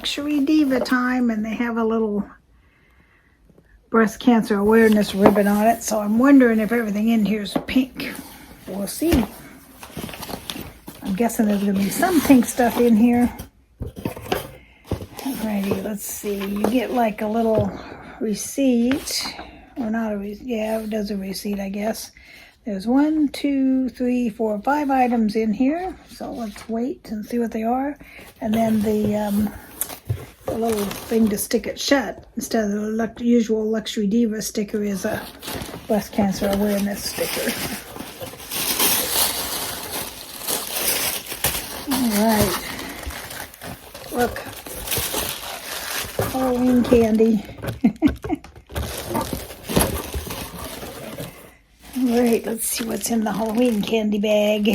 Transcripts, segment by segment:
Luxury Diva time, and they have a little breast cancer awareness ribbon on it, so I'm wondering if everything in here is pink. We'll see. I'm guessing there's going to be some pink stuff in here. Alrighty, let's see. You get like a little receipt, or not a receipt. Yeah, it does a receipt, I guess. There's 1, 2, 3, 4, 5 items in here, so let's wait and see what they are. And then the little thing to stick it shut instead of the usual Luxury Diva sticker is a breast cancer awareness sticker. All right, look, Halloween candy. All right, let's see what's in the Halloween candy bag.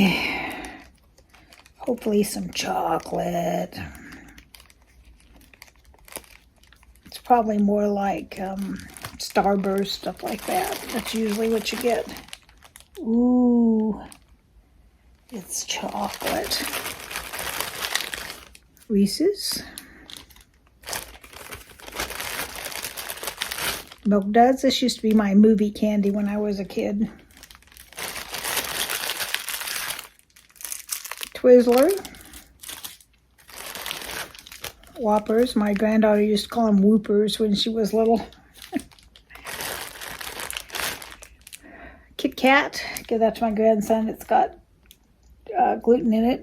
Hopefully some chocolate. It's probably more like Starburst, stuff like that. That's usually what you get. Ooh, it's chocolate. Reese's. Milk Duds. This used to be my movie candy when I was a kid. Twizzler. Whoppers. My granddaughter used to call them Whoopers when she was little. Kit Kat. Give that to my grandson. It's got gluten in it.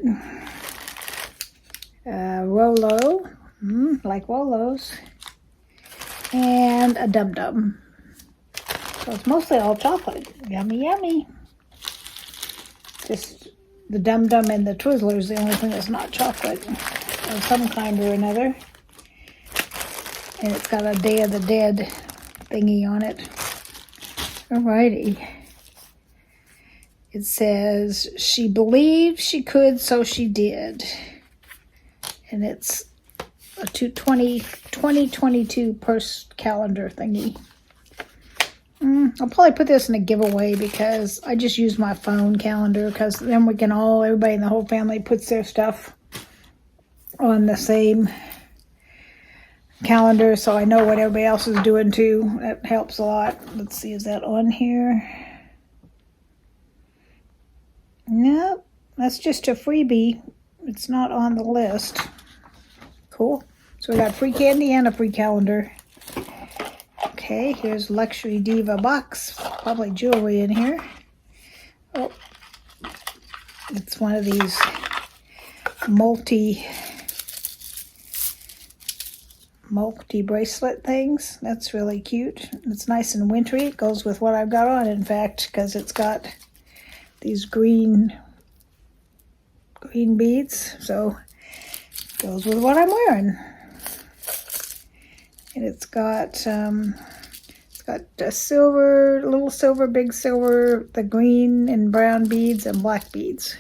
Rolo. Like Rolos. And a Dum Dum. So it's mostly all chocolate. Yummy, yummy. Just the Dum Dum and the Twizzler is the only thing that's not chocolate of some kind or another. And it's got a Day of the Dead thingy on it. Alrighty. It says, she believed she could, so she did. And it's a 2022 purse calendar thingy. I'll probably put this in a giveaway because I just use my phone calendar, because then we can everybody in the whole family puts their stuff on the same calendar, so I know what everybody else is doing too. That helps a lot. Let's see, is that on here? Nope, that's just a freebie. It's not on the list. Cool. So we got free candy and a free calendar. Okay, here's Luxury Diva box. Probably jewelry in here. Oh, it's one of these multi bracelet things. That's really cute. It's nice and wintry. It goes with what I've got on, in fact, because it's got these green beads. So goes with what I'm wearing. And it's got a silver, little silver, big silver, the green and brown beads and black beads.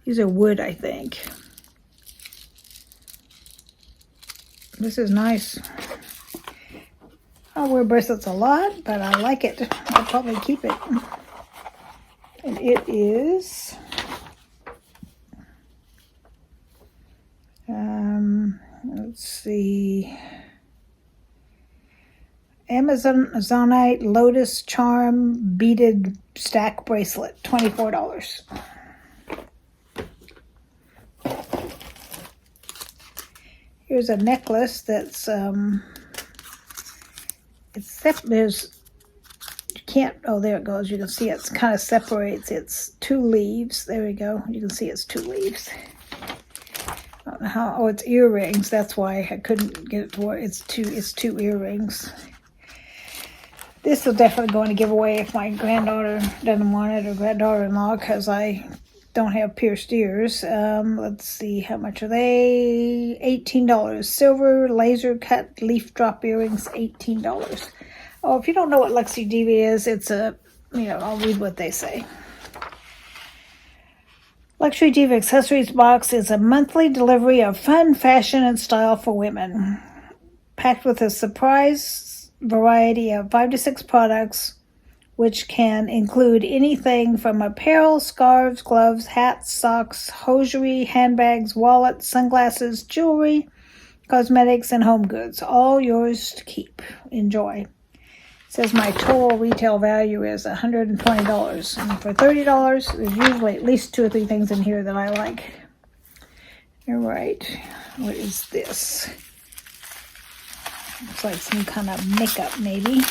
These are wood, I think. This is nice. I wear bracelets a lot, but I like it. I'll probably keep it. And it is let's see, Amazonite Lotus Charm beaded stack bracelet, $24. Here's a necklace that's there it goes. You can see it's kind of separates. It's 2 leaves. There we go. You can see it's 2 leaves. I don't know how. Oh, it's earrings. That's why I couldn't get it to work. It's two earrings. This will definitely go in a giveaway if my granddaughter doesn't want it, or granddaughter-in-law, because I don't have pierced ears. Let's see, how much are they? $18. Silver laser cut leaf drop earrings, $18. Oh, if you don't know what Luxury Diva is, it's I'll read what they say. Luxury Diva Accessories Box is a monthly delivery of fun, fashion, and style for women. Packed with a surprise variety of 5 to 6 products, which can include anything from apparel, scarves, gloves, hats, socks, hosiery, handbags, wallets, sunglasses, jewelry, cosmetics, and home goods. All yours to keep. Enjoy. It says my total retail value is $120. And for $30, there's usually at least 2 or 3 things in here that I like. All right. What is this? Looks like some kind of makeup, maybe.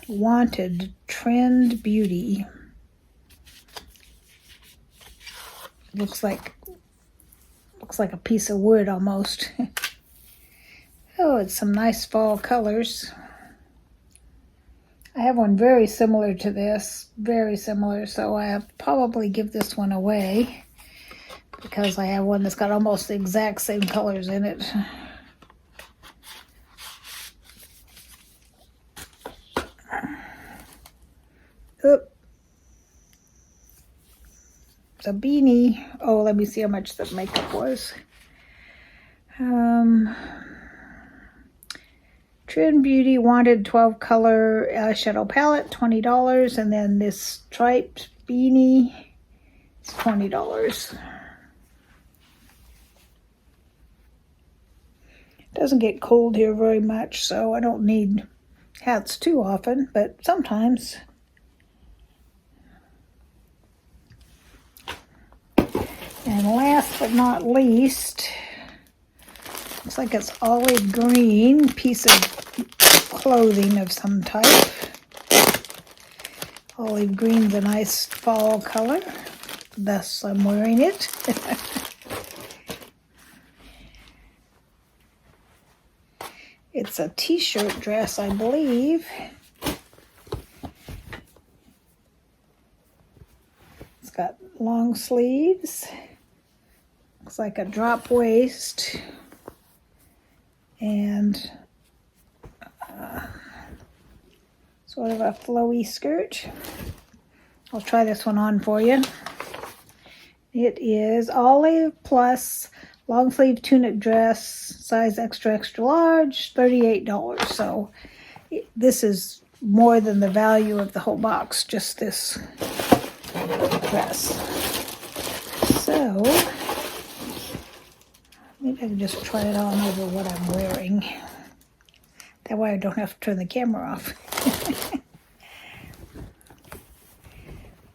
Wanted Trend Beauty. Looks like a piece of wood almost. Oh, it's some nice fall colors. I have one very similar to this, very similar, so I'll probably give this one away because I have one that's got almost the exact same colors in it. Oop. It's a beanie. Oh, let me see how much the makeup was. Trend Beauty Wanted 12 color eyeshadow palette, $20. And then this striped beanie is $20. Doesn't get cold here very much, so I don't need hats too often, but sometimes. And last but not least, looks like it's olive green piece of clothing of some type. Olive green's a nice fall color, thus I'm wearing it. It's a t-shirt dress, I believe. It's got long sleeves. Looks like a drop waist. And sort of a flowy skirt. I'll try this one on for you. It is olive plus long sleeve tunic dress, size extra, extra large, $38. So this is more than the value of the whole box, just this dress. So maybe I can just try it on over what I'm wearing. That way I don't have to turn the camera off.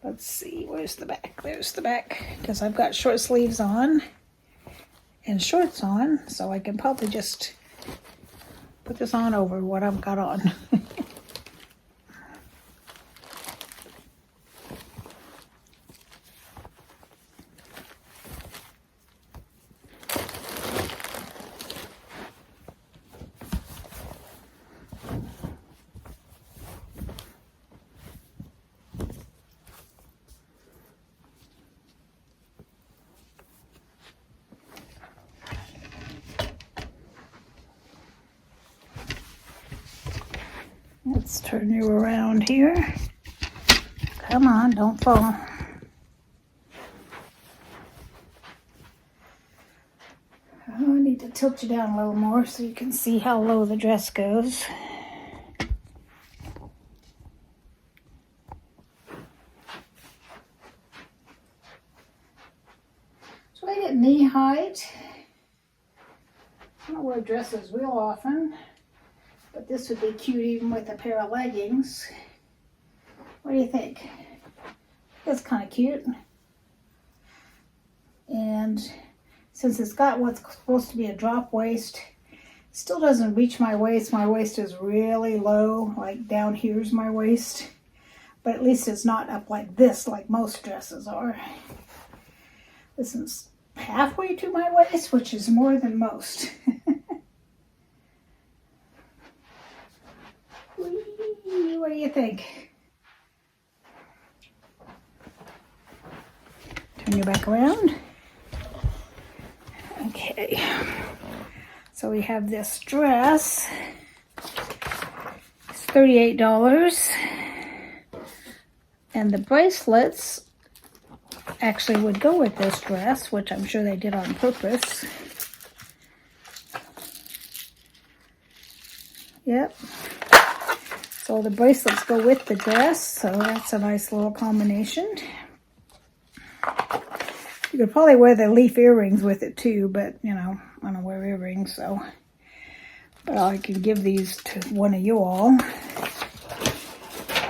Let's see, where's the back? There's the back, because I've got short sleeves on and shorts on, so I can probably just put this on over what I've got on. Let's turn you around here. Come on, don't fall. I need to tilt you down a little more so you can see how low the dress goes. It's right at knee height. I don't wear dresses real often, but this would be cute even with a pair of leggings. What do you think? That's kind of cute. And since it's got what's supposed to be a drop waist, still doesn't reach my waist. My waist is really low, like down here's my waist. But at least it's not up like this, like most dresses are. This is halfway to my waist, which is more than most. What do you think? Turn your back around. Okay. So we have this dress. It's $38. And the bracelets actually would go with this dress, which I'm sure they did on purpose. Yep. So the bracelets go with the dress, so that's a nice little combination. You could probably wear the leaf earrings with it too, but you know, I don't wear earrings, so. But I can give these to one of you all.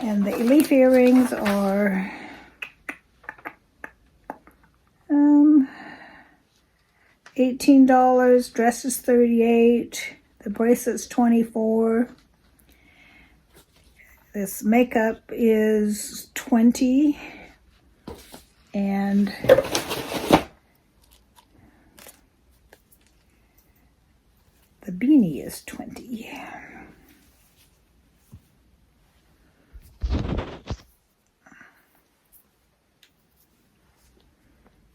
And the leaf earrings are $18, dress is $38, the bracelet's $24. This makeup is $20, and the beanie is $20.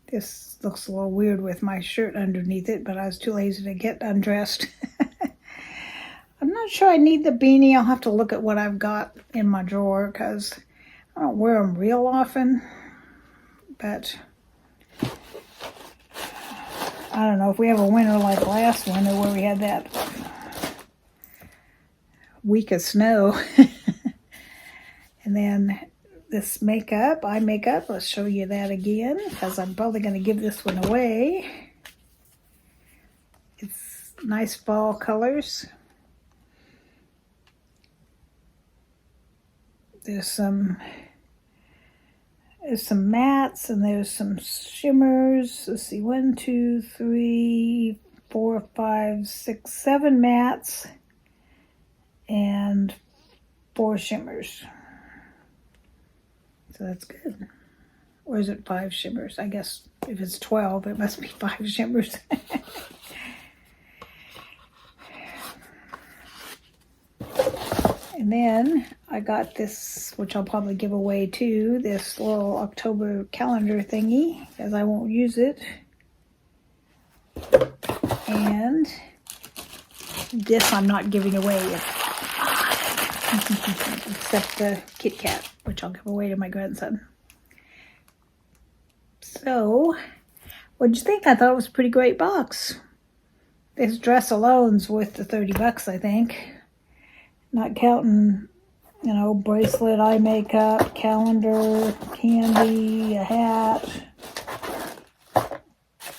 This looks a little weird with my shirt underneath it, but I was too lazy to get undressed. I'm not sure I need the beanie. I'll have to look at what I've got in my drawer because I don't wear them real often. But I don't know if we have a winter like last winter where we had that week of snow. And then this makeup, eye makeup, let's show you that again because I'm probably going to give this one away. It's nice fall colors. There's some mattes and there's some shimmers. Let's see, 1, 2, 3, 4, 5, 6, 7 mattes and 4 shimmers. So that's good. Or is it 5 shimmers? I guess if it's 12, it must be 5 shimmers. And then I got this, which I'll probably give away too, this little October calendar thingy, because I won't use it. And this I'm not giving away, except the Kit Kat, which I'll give away to my grandson. So, what'd you think? I thought it was a pretty great box. This dress alone's worth the 30 bucks, I think. Not counting, you know, bracelet, eye makeup, calendar, candy, a hat,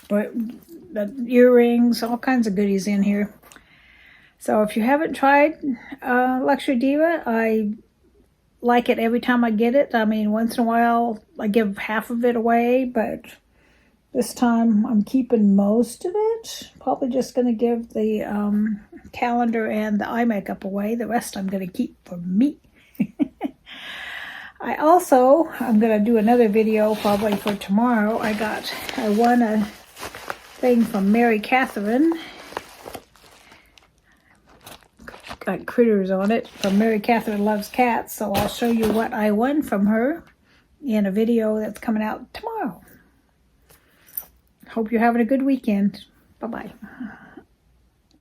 but the earrings, all kinds of goodies in here. So if you haven't tried Luxury Diva, I like it every time I get it. I mean, once in a while I give half of it away, but this time I'm keeping most of it. Probably just going to give the calendar and the eye makeup away. The rest I'm going to keep for me. I'm going to do another video probably for tomorrow. I won a thing from Mary Catherine. Got critters on it from Mary Catherine Loves Cats. So I'll show you what I won from her in a video that's coming out tomorrow. Hope you're having a good weekend. Bye-bye.